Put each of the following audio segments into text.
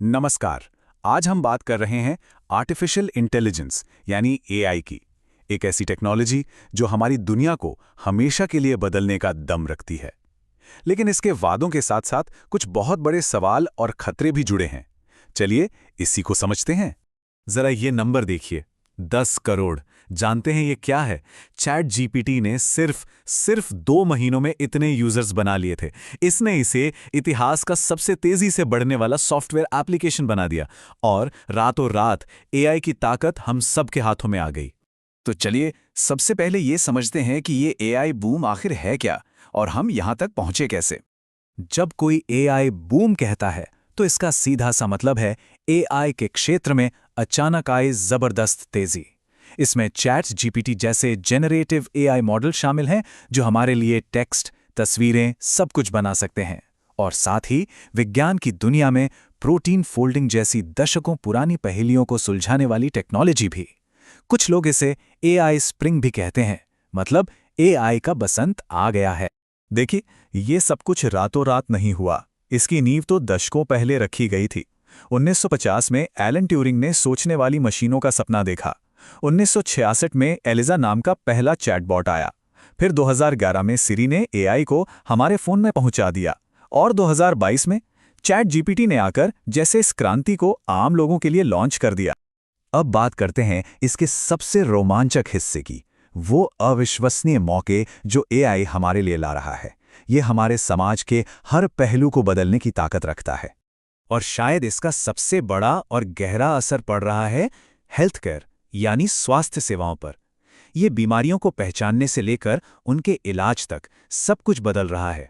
नमस्कार। आज हम बात कर रहे हैं आर्टिफिशियल इंटेलिजेंस यानी एआई की। एक ऐसी टेक्नोलॉजी जो हमारी दुनिया को हमेशा के लिए बदलने का दम रखती है। लेकिन इसके वादों के साथ साथ कुछ बहुत बड़े सवाल और खतरे भी जुड़े हैं। चलिए इसी को समझते हैं। जरा ये नंबर देखिए, 10 करोड़। जानते हैं ये क्या है? चैट जीपीटी ने सिर्फ 2 महीनों में इतने यूजर्स बना लिए थे। इसने इसे इतिहास का सबसे तेजी से बढ़ने वाला सॉफ्टवेयर एप्लीकेशन बना दिया और रातों रात एआई की ताकत हम सबके हाथों में आ गई। तो चलिए सबसे पहले ये समझते हैं कि ये एआई बूम आखिर है क्या और हम यहां तक पहुंचे कैसे। जब कोई एआई बूम कहता है तो इसका सीधा सा मतलब है एआई के क्षेत्र में अचानक आई जबरदस्त तेजी। इसमें चैट जीपीटी जैसे जेनरेटिव एआई मॉडल शामिल हैं जो हमारे लिए टेक्स्ट, तस्वीरें सब कुछ बना सकते हैं। और साथ ही विज्ञान की दुनिया में प्रोटीन फोल्डिंग जैसी दशकों पुरानी पहेलियों को सुलझाने वाली टेक्नोलॉजी भी। कुछ लोग इसे एआई स्प्रिंग भी कहते हैं, मतलब एआई का बसंत आ गया है। देखिए, ये सब कुछ रातों रात नहीं हुआ। इसकी नींव तो दशकों पहले रखी गई थी। 1950 में एलन ट्यूरिंग ने सोचने वाली मशीनों का सपना देखा। 1966 में एलिजा नाम का पहला चैटबॉट आया। फिर 2011 में सिरी ने एआई को हमारे फोन में पहुंचा दिया। और 2022 में चैट जीपीटी ने आकर जैसे इस क्रांति को आम लोगों के लिए लॉन्च कर दिया। अब बात करते हैं इसके सबसे रोमांचक हिस्से की, वो अविश्वसनीय मौके जो एआई हमारे लिए ला रहा है। ये हमारे समाज के हर पहलू को बदलने की ताकत रखता है। और शायद इसका सबसे बड़ा और गहरा असर पड़ रहा है हेल्थ केयर यानी स्वास्थ्य सेवाओं पर। ये बीमारियों को पहचानने से लेकर उनके इलाज तक सब कुछ बदल रहा है।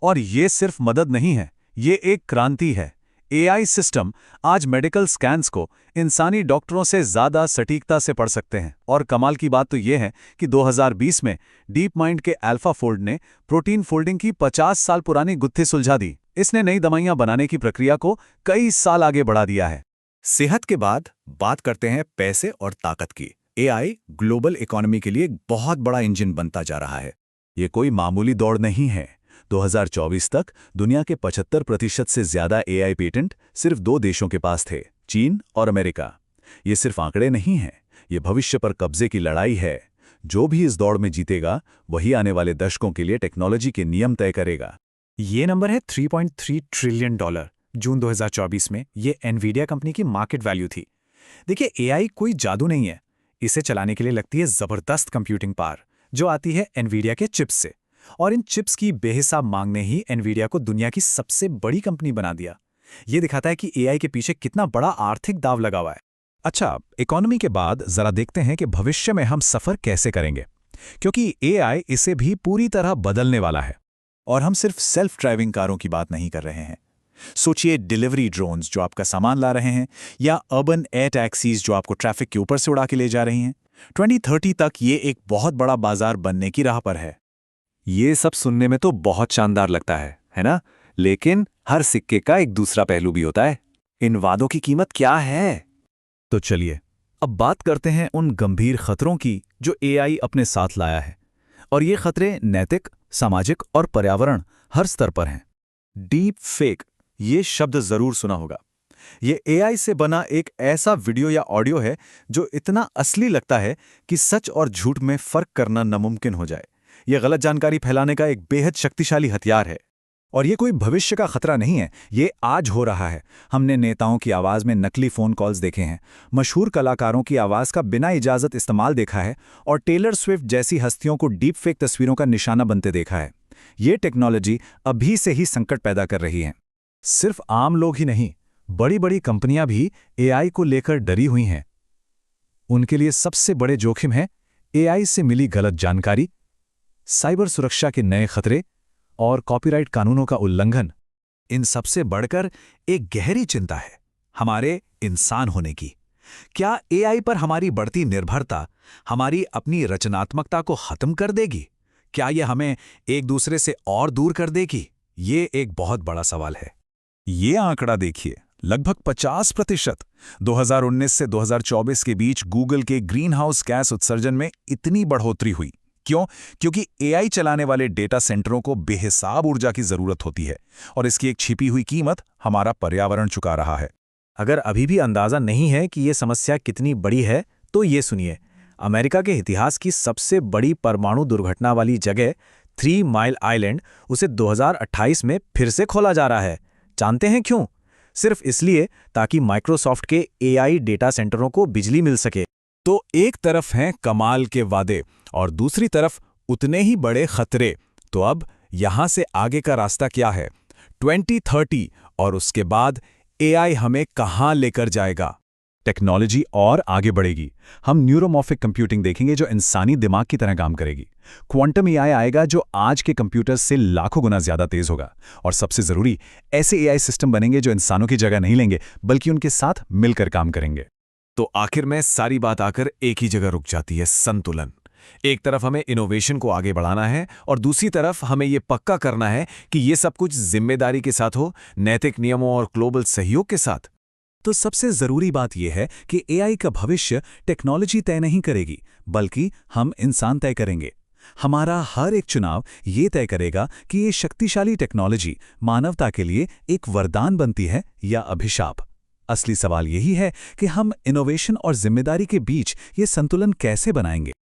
और ये सिर्फ मदद नहीं है, ये एक क्रांति है। एआई सिस्टम आज मेडिकल स्कैन्स को इंसानी डॉक्टरों से ज़्यादा सटीकता से पढ़ सकते हैं। और कमाल की बात तो ये है कि 2020 में डीप माइंड के अल्फाफोल्ड ने प्रोटीन फोल्डिंग की 50 साल पुरानी गुत्थी सुलझा दी। इसने नई दवाइयां बनाने की प्रक्रिया को कई साल आगे बढ़ा दिया है। सेहत के बाद बात करते हैं पैसे और ताकत की। एआई ग्लोबल इकोनॉमी के लिए एक बहुत बड़ा इंजन बनता जा रहा है। ये कोई मामूली दौड़ नहीं है। 2024 तक दुनिया के 75% से ज्यादा एआई पेटेंट सिर्फ 2 देशों के पास थे, चीन और अमेरिका। ये सिर्फ आंकड़े नहीं हैं, ये भविष्य पर कब्जे की लड़ाई है। जो भी इस दौड़ में जीतेगा वही आने वाले दशकों के लिए टेक्नोलॉजी के नियम तय करेगा। ये नंबर है $3.3 ट्रिलियन। जून 2024 में ये एनवीडिया कंपनी की मार्केट वैल्यू थी। देखिए, एआई कोई जादू नहीं है। इसे चलाने के लिए लगती है जबरदस्त कंप्यूटिंग पावर जो आती है एनवीडिया के चिप्स से। और इन चिप्स की बेहिसाब मांग ने ही एनवीडिया को दुनिया की सबसे बड़ी कंपनी बना दिया। ये दिखाता है कि एआई के पीछे कितना बड़ा आर्थिक दांव लगा हुआ है। अच्छा, इकोनॉमी के बाद जरा देखते हैं कि भविष्य में हम सफर कैसे करेंगे, क्योंकि एआई इसे भी पूरी तरह बदलने वाला है। और हम सिर्फ सेल्फ ड्राइविंग कारों की बात नहीं कर रहे हैं। सोचिए डिलीवरी ड्रोन्स जो आपका सामान ला रहे हैं, या अर्बन एयर टैक्सीज जो आपको ट्रैफिक के ऊपर से उड़ा के ले जा रही हैं। 2030 तक ये एक बहुत बड़ा बाजार बनने की राह पर है। ये सब सुनने में तो बहुत शानदार लगता है ना? लेकिन हर सिक्के का एक दूसरा पहलू भी होता है। इन वादों की कीमत क्या है? तो चलिए अब बात करते हैं उन गंभीर खतरों की जो एआई अपने साथ लाया है। और ये खतरे नैतिक, सामाजिक और पर्यावरण हर स्तर पर हैं। डीप फेक, ये शब्द जरूर सुना होगा। ये एआई से बना एक ऐसा वीडियो या ऑडियो है जो इतना असली लगता है कि सच और झूठ में फर्क करना नामुमकिन हो जाए। यह गलत जानकारी फैलाने का एक बेहद शक्तिशाली हथियार है। और ये कोई भविष्य का खतरा नहीं है, ये आज हो रहा है। हमने नेताओं की आवाज में नकली फोन कॉल्स देखे हैं, मशहूर कलाकारों की आवाज का बिना इजाजत इस्तेमाल देखा है, और टेलर स्विफ्ट जैसी हस्तियों को डीप फेक तस्वीरों का निशाना बनते देखा है। ये टेक्नोलॉजी अभी से ही संकट पैदा कर रही है। सिर्फ आम लोग ही नहीं, बड़ी बड़ी कंपनियां भी एआई को लेकर डरी हुई हैं। उनके लिए सबसे बड़े जोखिम है एआई से मिली गलत जानकारी, साइबर सुरक्षा के नए खतरे और कॉपीराइट कानूनों का उल्लंघन। इन सबसे बढ़कर एक गहरी चिंता है हमारे इंसान होने की। क्या एआई पर हमारी बढ़ती निर्भरता हमारी अपनी रचनात्मकता को खत्म कर देगी? क्या यह हमें एक दूसरे से और दूर कर देगी? ये एक बहुत बड़ा सवाल है। ये आंकड़ा देखिए, लगभग 50%। 2019 से 2024 के बीच गूगल के ग्रीन हाउस गैस उत्सर्जन में इतनी बढ़ोतरी हुई। क्यों? क्योंकि एआई चलाने वाले डेटा सेंटरों को बेहिसाब ऊर्जा की जरूरत होती है और इसकी एक छिपी हुई कीमत हमारा पर्यावरण चुका रहा है। अगर अभी भी अंदाजा नहीं है कि ये समस्या कितनी बड़ी है, तो ये सुनिए। अमेरिका के इतिहास की सबसे बड़ी परमाणु दुर्घटना वाली जगह 3 माइल आइलैंड उसे 2028 में फिर से खोला जा रहा है। जानते हैं क्यों? सिर्फ इसलिए ताकि माइक्रोसॉफ्ट के एआई डेटा सेंटरों को बिजली मिल सके। तो एक तरफ हैं कमाल के वादे और दूसरी तरफ उतने ही बड़े खतरे। तो अब यहां से आगे का रास्ता क्या है? 2030 और उसके बाद एआई हमें कहां लेकर जाएगा? टेक्नोलॉजी और आगे बढ़ेगी। हम न्यूरोमॉर्फिक कंप्यूटिंग देखेंगे जो इंसानी दिमाग की तरह काम करेगी। क्वांटम एआई आएगा जो आज के कंप्यूटर से लाखों गुना ज्यादा तेज होगा। और सबसे जरूरी, ऐसे एआई सिस्टम बनेंगे जो इंसानों की जगह नहीं लेंगे बल्कि उनके साथ मिलकर काम करेंगे। तो आखिर में सारी बात आकर एक ही जगह रुक जाती है, संतुलन। एक तरफ हमें इनोवेशन को आगे बढ़ाना है और दूसरी तरफ हमें यह पक्का करना है कि यह सब कुछ जिम्मेदारी के साथ हो, नैतिक नियमों और ग्लोबल सहयोग के साथ। तो सबसे जरूरी बात यह है कि एआई का भविष्य टेक्नोलॉजी तय नहीं करेगी, बल्कि हम इंसान तय करेंगे। हमारा हर एक चुनाव ये तय करेगा कि ये शक्तिशाली टेक्नोलॉजी मानवता के लिए एक वरदान बनती है या अभिशाप। असली सवाल यही है कि हम इनोवेशन और जिम्मेदारी के बीच ये संतुलन कैसे बनाएंगे।